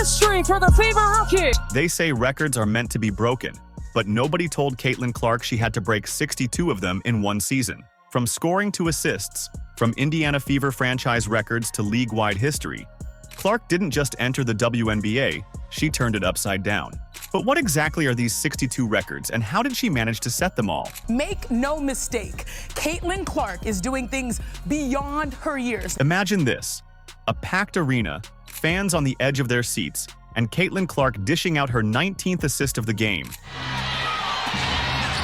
history for the Fever rookie. They say records are meant to be broken, but nobody told Caitlin Clark she had to break 62 of them in one season. From scoring to assists, from Indiana Fever franchise records to league-wide history, Clark didn't just enter the WNBA, she turned it upside down. But what exactly are these 62 records, and how did she manage to set them all? Make no mistake, Caitlin Clark is doing things beyond her years. Imagine this: a packed arena, fans on the edge of their seats, and Caitlin Clark dishing out her 19th assist of the game.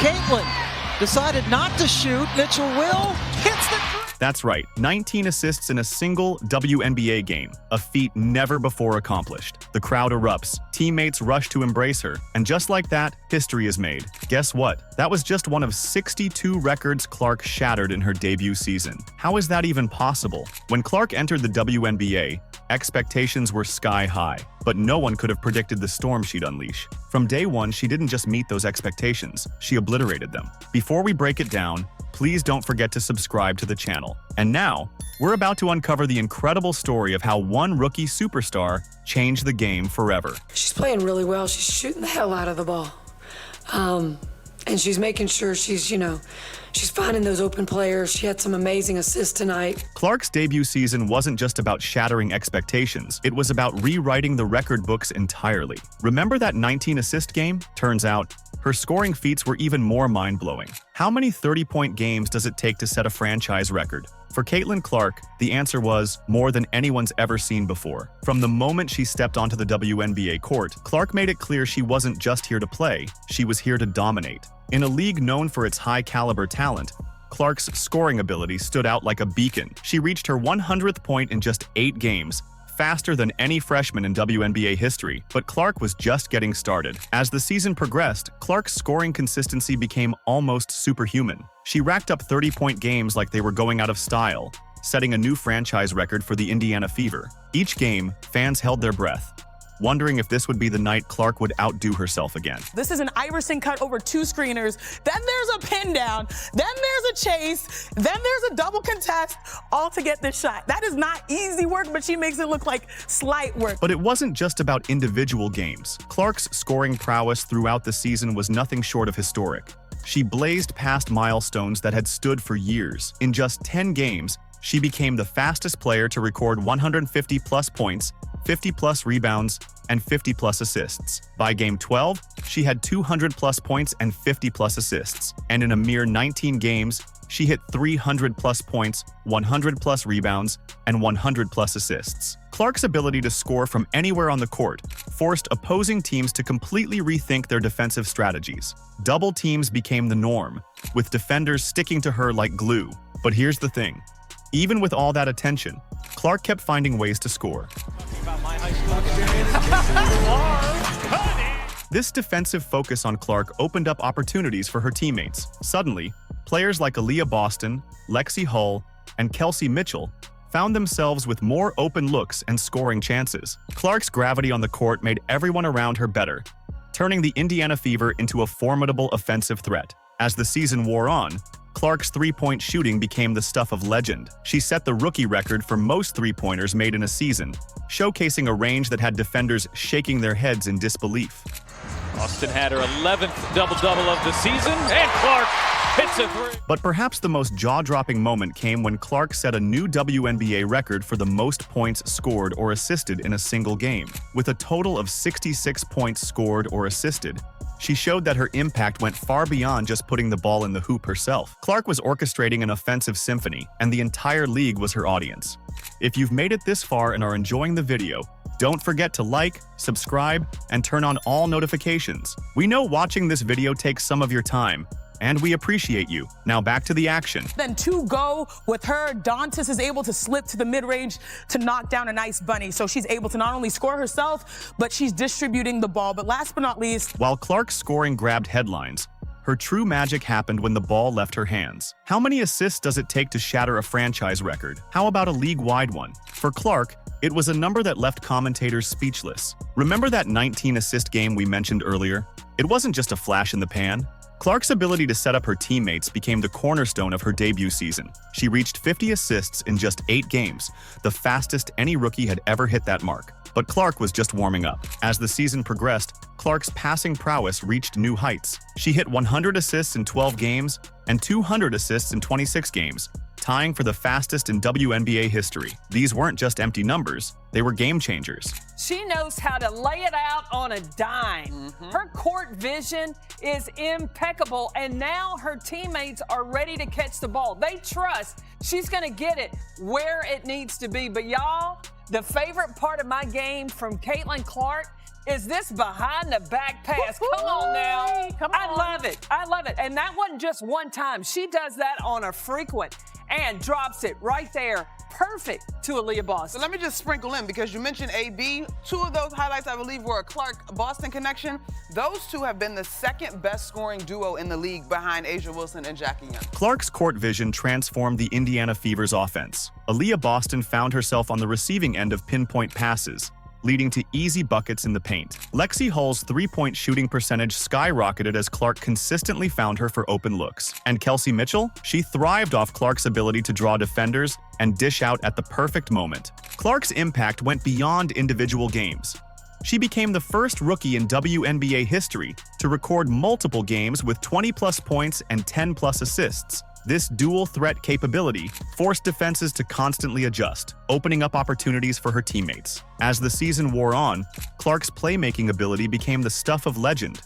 Caitlin decided not to shoot. Mitchell will hits the... That's right, 19 assists in a single WNBA game, a feat never before accomplished. The crowd erupts, teammates rush to embrace her, and just like that, history is made. Guess what? That was just one of 62 records Clark shattered in her debut season. How is that even possible? When Clark entered the WNBA, expectations were sky high, but no one could have predicted the storm she'd unleash. From day one, she didn't just meet those expectations, she obliterated them. Before we break it down, please don't forget to subscribe to the channel. And now, we're about to uncover the incredible story of how one rookie superstar changed the game forever. She's playing really well. She's shooting the hell out of the ball. And she's making sure she's finding those open players. She had some amazing assists tonight. Clark's debut season wasn't just about shattering expectations. It was about rewriting the record books entirely. Remember that 19-assist game? Turns out, her scoring feats were even more mind-blowing. How many 30-point games does it take to set a franchise record? For Caitlin Clark, the answer was more than anyone's ever seen before. From the moment she stepped onto the WNBA court, Clark made it clear she wasn't just here to play, she was here to dominate. In a league known for its high-caliber talent, Clark's scoring ability stood out like a beacon. She reached her 100th point in just 8 games, faster than any freshman in WNBA history, but Clark was just getting started. As the season progressed, Clark's scoring consistency became almost superhuman. She racked up 30-point games like they were going out of style, setting a new franchise record for the Indiana Fever. Each game, fans held their breath, wondering if this would be the night Clark would outdo herself again. This is an Iverson cut over 2 screeners, then there's a pin down, then there's a chase, then there's a double contest, all to get this shot. That is not easy work, but she makes it look like slight work. But it wasn't just about individual games. Clark's scoring prowess throughout the season was nothing short of historic. She blazed past milestones that had stood for years. In just 10 games, she became the fastest player to record 150-plus points, 50-plus rebounds, and 50-plus assists. By game 12, she had 200-plus points and 50-plus assists. And in a mere 19 games, she hit 300-plus points, 100-plus rebounds, and 100-plus assists. Clark's ability to score from anywhere on the court forced opposing teams to completely rethink their defensive strategies. Double teams became the norm, with defenders sticking to her like glue. But here's the thing. Even with all that attention, Clark kept finding ways to score. This defensive focus on Clark opened up opportunities for her teammates. Suddenly, players like Aaliyah Boston, Lexi Hull, and Kelsey Mitchell found themselves with more open looks and scoring chances. Clark's gravity on the court made everyone around her better, turning the Indiana Fever into a formidable offensive threat. As the season wore on, Clark's three-point shooting became the stuff of legend. She set the rookie record for most three-pointers made in a season, showcasing a range that had defenders shaking their heads in disbelief. Austin had her 11th double-double of the season, and Clark hits a three. But perhaps the most jaw-dropping moment came when Clark set a new WNBA record for the most points scored or assisted in a single game. With a total of 66 points scored or assisted, she showed that her impact went far beyond just putting the ball in the hoop herself. Clark was orchestrating an offensive symphony, and the entire league was her audience. If you've made it this far and are enjoying the video, don't forget to like, subscribe, and turn on all notifications. We know watching this video takes some of your time, and we appreciate you. Now back to the action. Then to go with her, Dantas is able to slip to the mid-range to knock down a nice bunny. So she's able to not only score herself, but she's distributing the ball. But last but not least, while Clark's scoring grabbed headlines, her true magic happened when the ball left her hands. How many assists does it take to shatter a franchise record? How about a league-wide one? For Clark, it was a number that left commentators speechless. Remember that 19-assist game we mentioned earlier? It wasn't just a flash in the pan. Clark's ability to set up her teammates became the cornerstone of her debut season. She reached 50 assists in just 8 games, the fastest any rookie had ever hit that mark. But Clark was just warming up. As the season progressed, Clark's passing prowess reached new heights. She hit 100 assists in 12 games and 200 assists in 26 games, tying for the fastest in WNBA history. These weren't just empty numbers, they were game changers. She knows how to lay it out on a dime. Her court vision is impeccable, and now her teammates are ready to catch the ball. They trust she's going to get it where it needs to be. But y'all, the favorite part of my game from Caitlin Clark is this behind the back pass. Come on now. Come on. I love it. I love it. And that wasn't just one time. She does that on a frequent and drops it right there. Perfect to Aaliyah Boston. So let me just sprinkle in, because you mentioned AB. Two of those highlights, I believe, were a Clark-Boston connection. Those two have been the second best scoring duo in the league behind Asia Wilson and Jackie Young. Clark's court vision transformed the Indiana Fever's offense. Aaliyah Boston found herself on the receiving end of pinpoint passes, leading to easy buckets in the paint. Lexi Hull's three-point shooting percentage skyrocketed as Clark consistently found her for open looks. And Kelsey Mitchell? She thrived off Clark's ability to draw defenders and dish out at the perfect moment. Clark's impact went beyond individual games. She became the first rookie in WNBA history to record multiple games with 20-plus points and 10-plus assists. This dual-threat capability forced defenses to constantly adjust, opening up opportunities for her teammates. As the season wore on, Clark's playmaking ability became the stuff of legend.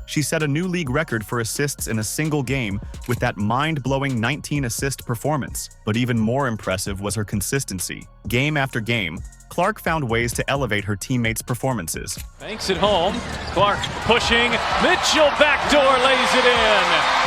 She set a new league record for assists in a single game with that mind-blowing 19-assist performance. But even more impressive was her consistency. Game after game, Clark found ways to elevate her teammates' performances. Banks it home. Clark pushing. Mitchell backdoor lays it in.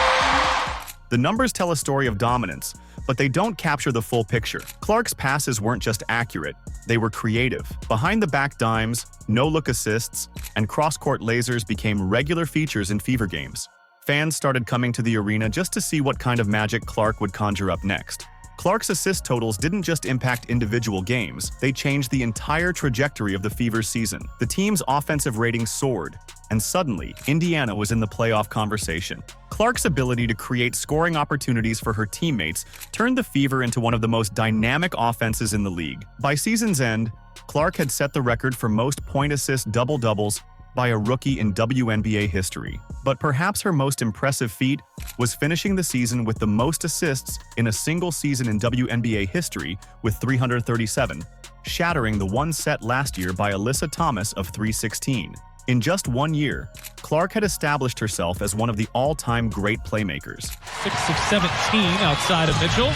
The numbers tell a story of dominance, but they don't capture the full picture. Clark's passes weren't just accurate, they were creative. Behind-the-back dimes, no-look assists, and cross-court lasers became regular features in Fever games. Fans started coming to the arena just to see what kind of magic Clark would conjure up next. Clark's assist totals didn't just impact individual games, they changed the entire trajectory of the Fever's season. The team's offensive rating soared, and suddenly, Indiana was in the playoff conversation. Clark's ability to create scoring opportunities for her teammates turned the Fever into one of the most dynamic offenses in the league. By season's end, Clark had set the record for most point-assist double-doubles by a rookie in WNBA history. But perhaps her most impressive feat was finishing the season with the most assists in a single season in WNBA history with 337, shattering the one set last year by Alyssa Thomas of 316. In just 1 year, Clark had established herself as one of the all-time great playmakers. 6 of 17 outside of Mitchell,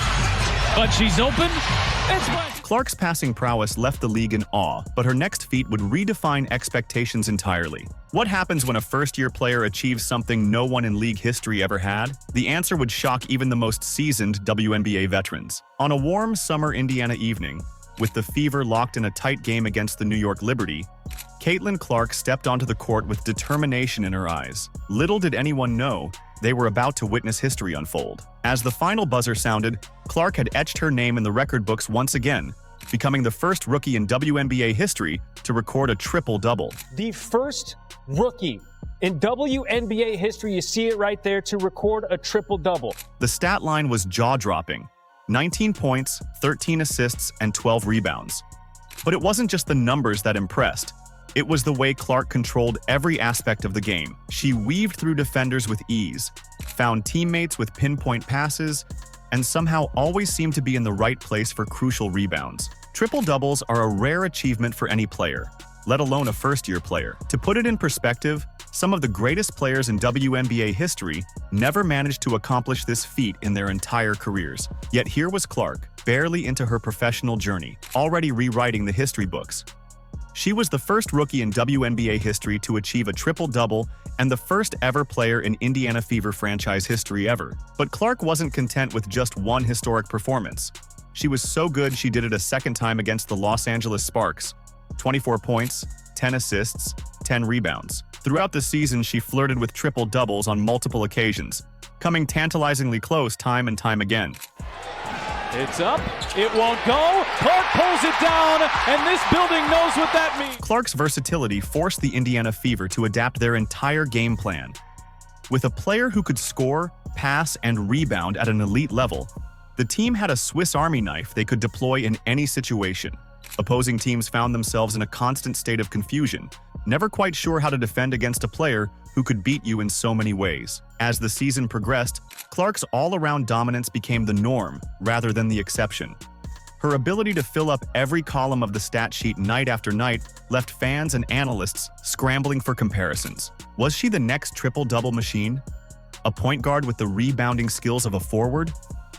but she's open. Clark's passing prowess left the league in awe, but her next feat would redefine expectations entirely. What happens when a first-year player achieves something no one in league history ever had? The answer would shock even the most seasoned WNBA veterans. On a warm summer Indiana evening, with the Fever locked in a tight game against the New York Liberty, Caitlin Clark stepped onto the court with determination in her eyes. Little did anyone know, they were about to witness history unfold. As the final buzzer sounded, Clark had etched her name in the record books once again, becoming the first rookie in WNBA history to record a triple-double. The first rookie in WNBA history, you see it right there, to record a triple-double. The stat line was jaw-dropping: 19 points, 13 assists, and 12 rebounds. But it wasn't just the numbers that impressed. It was the way Clark controlled every aspect of the game. She weaved through defenders with ease, found teammates with pinpoint passes, and somehow always seemed to be in the right place for crucial rebounds. Triple-doubles are a rare achievement for any player, let alone a first-year player. To put it in perspective, some of the greatest players in WNBA history never managed to accomplish this feat in their entire careers. Yet here was Clark, barely into her professional journey, already rewriting the history books. She was the first rookie in WNBA history to achieve a triple-double and the first ever player in Indiana Fever franchise history ever. But Clark wasn't content with just one historic performance. She was so good she did it a second time against the Los Angeles Sparks. 24 points, 10 assists, 10 rebounds. Throughout the season, she flirted with triple-doubles on multiple occasions, coming tantalizingly close time and time again. It's up. It won't go. Clark pulls it down, and this building knows what that means. Clark's versatility forced the Indiana Fever to adapt their entire game plan. With a player who could score, pass, and rebound at an elite level, the team had a Swiss Army knife they could deploy in any situation. Opposing teams found themselves in a constant state of confusion, never quite sure how to defend against a player who could beat you in so many ways. As the season progressed, Clark's all-around dominance became the norm rather than the exception. Her ability to fill up every column of the stat sheet night after night left fans and analysts scrambling for comparisons. Was she the next triple-double machine? A point guard with the rebounding skills of a forward?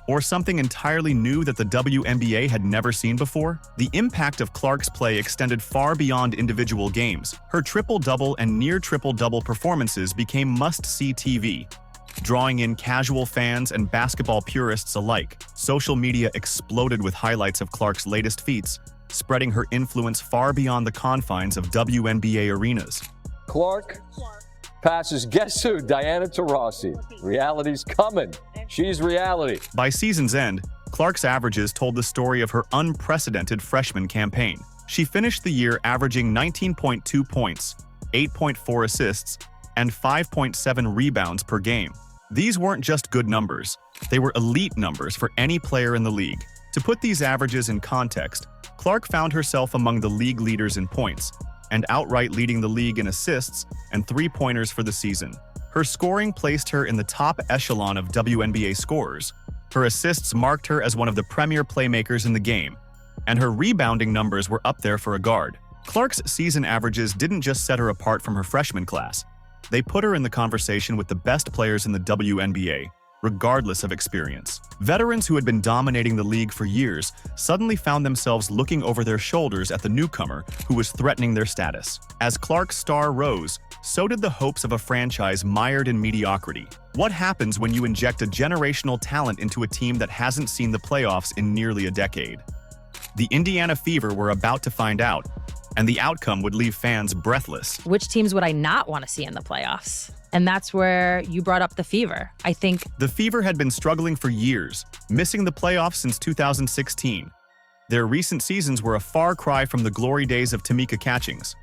Or something entirely new that the WNBA had never seen before? The impact of Clark's play extended far beyond individual games. Her triple-double and near triple-double performances became must-see TV, drawing in casual fans and basketball purists alike. Social media exploded with highlights of Clark's latest feats, spreading her influence far beyond the confines of WNBA arenas. Clark passes guess who? Diana Taurasi. Reality's coming. She's reality. By season's end, Clark's averages told the story of her unprecedented freshman campaign. She finished the year averaging 19.2 points, 8.4 assists, and 5.7 rebounds per game. These weren't just good numbers, they were elite numbers for any player in the league. To put these averages in context, Clark found herself among the league leaders in points, and outright leading the league in assists and three-pointers for the season. Her scoring placed her in the top echelon of WNBA scorers. Her assists marked her as one of the premier playmakers in the game, and her rebounding numbers were up there for a guard. Clark's season averages didn't just set her apart from her freshman class. They put her in the conversation with the best players in the WNBA, regardless of experience. Veterans who had been dominating the league for years suddenly found themselves looking over their shoulders at the newcomer who was threatening their status. As Clark's star rose, so did the hopes of a franchise mired in mediocrity. What happens when you inject a generational talent into a team that hasn't seen the playoffs in nearly a decade? The Indiana Fever were about to find out, and the outcome would leave fans breathless. Which teams would I not want to see in the playoffs? And that's where you brought up the Fever. I think the Fever had been struggling for years, missing the playoffs since 2016. Their recent seasons were a far cry from the glory days of Tamika Catchings.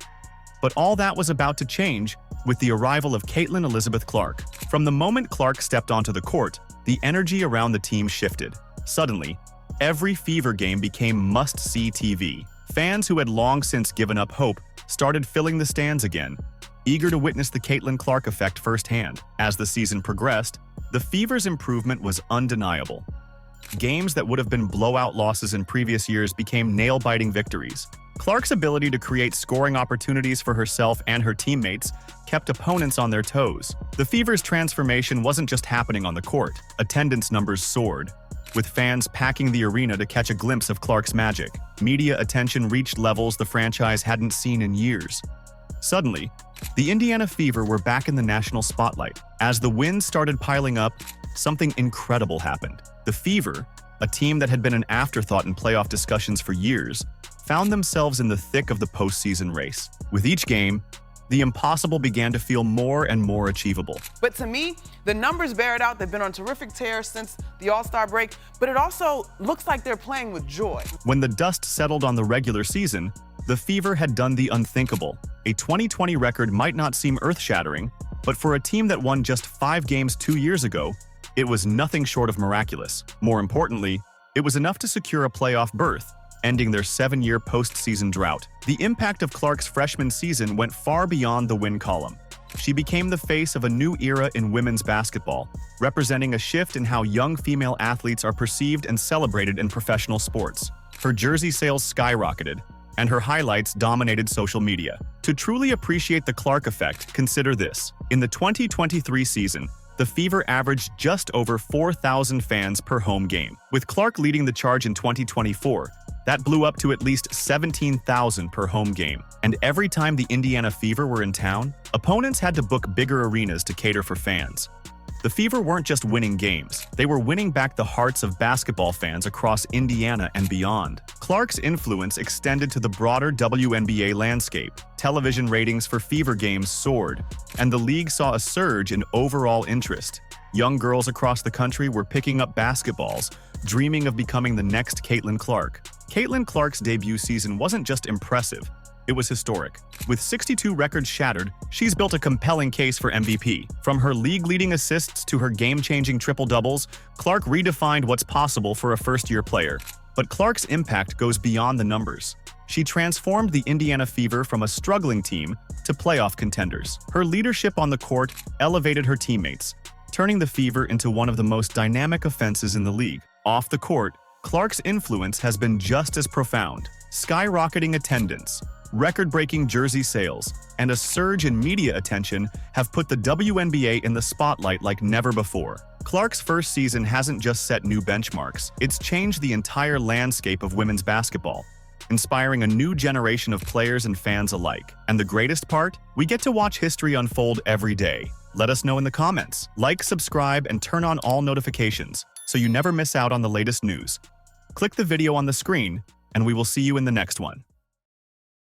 But all that was about to change with the arrival of Caitlin Elizabeth Clark. From the moment Clark stepped onto the court, the energy around the team shifted. Suddenly, every Fever game became must-see TV. Fans who had long since given up hope started filling the stands again, eager to witness the Caitlin Clark effect firsthand. As the season progressed, the Fever's improvement was undeniable. Games that would have been blowout losses in previous years became nail-biting victories. Clark's ability to create scoring opportunities for herself and her teammates kept opponents on their toes. The Fever's transformation wasn't just happening on the court. Attendance numbers soared, with fans packing the arena to catch a glimpse of Clark's magic. Media attention reached levels the franchise hadn't seen in years. Suddenly, the Indiana Fever were back in the national spotlight. As the wins started piling up, something incredible happened. The Fever, a team that had been an afterthought in playoff discussions for years, found themselves in the thick of the postseason race. With each game, the impossible began to feel more and more achievable. But to me, the numbers bear it out. They've been on terrific tear since the All-Star break, but it also looks like they're playing with joy. When the dust settled on the regular season, the Fever had done the unthinkable. A 2020 record might not seem earth-shattering, but for a team that won just 5 games 2 years ago, it was nothing short of miraculous. More importantly, it was enough to secure a playoff berth, ending their 7-year postseason drought. The impact of Clark's freshman season went far beyond the win column. She became the face of a new era in women's basketball, representing a shift in how young female athletes are perceived and celebrated in professional sports. Her jersey sales skyrocketed, and her highlights dominated social media. To truly appreciate the Clark effect, consider this. In the 2023 season, the Fever averaged just over 4,000 fans per home game. With Clark leading the charge in 2024, that blew up to at least 17,000 per home game. And every time the Indiana Fever were in town, opponents had to book bigger arenas to cater for fans. The Fever weren't just winning games, they were winning back the hearts of basketball fans across Indiana and beyond. Clark's influence extended to the broader WNBA landscape. Television ratings for Fever games soared, and the league saw a surge in overall interest. Young girls across the country were picking up basketballs, dreaming of becoming the next Caitlin Clark. Caitlin Clark's debut season wasn't just impressive, it was historic. With 62 records shattered, she's built a compelling case for MVP. From her league-leading assists to her game-changing triple-doubles, Clark redefined what's possible for a first-year player. But Clark's impact goes beyond the numbers. She transformed the Indiana Fever from a struggling team to playoff contenders. Her leadership on the court elevated her teammates, turning the Fever into one of the most dynamic offenses in the league. Off the court, Clark's influence has been just as profound. Skyrocketing attendance, record-breaking jersey sales, and a surge in media attention have put the WNBA in the spotlight like never before. Clark's first season hasn't just set new benchmarks, it's changed the entire landscape of women's basketball, inspiring a new generation of players and fans alike. And the greatest part? We get to watch history unfold every day. Let us know in the comments. Like, subscribe, and turn on all notifications so you never miss out on the latest news. Click the video on the screen, and we will see you in the next one.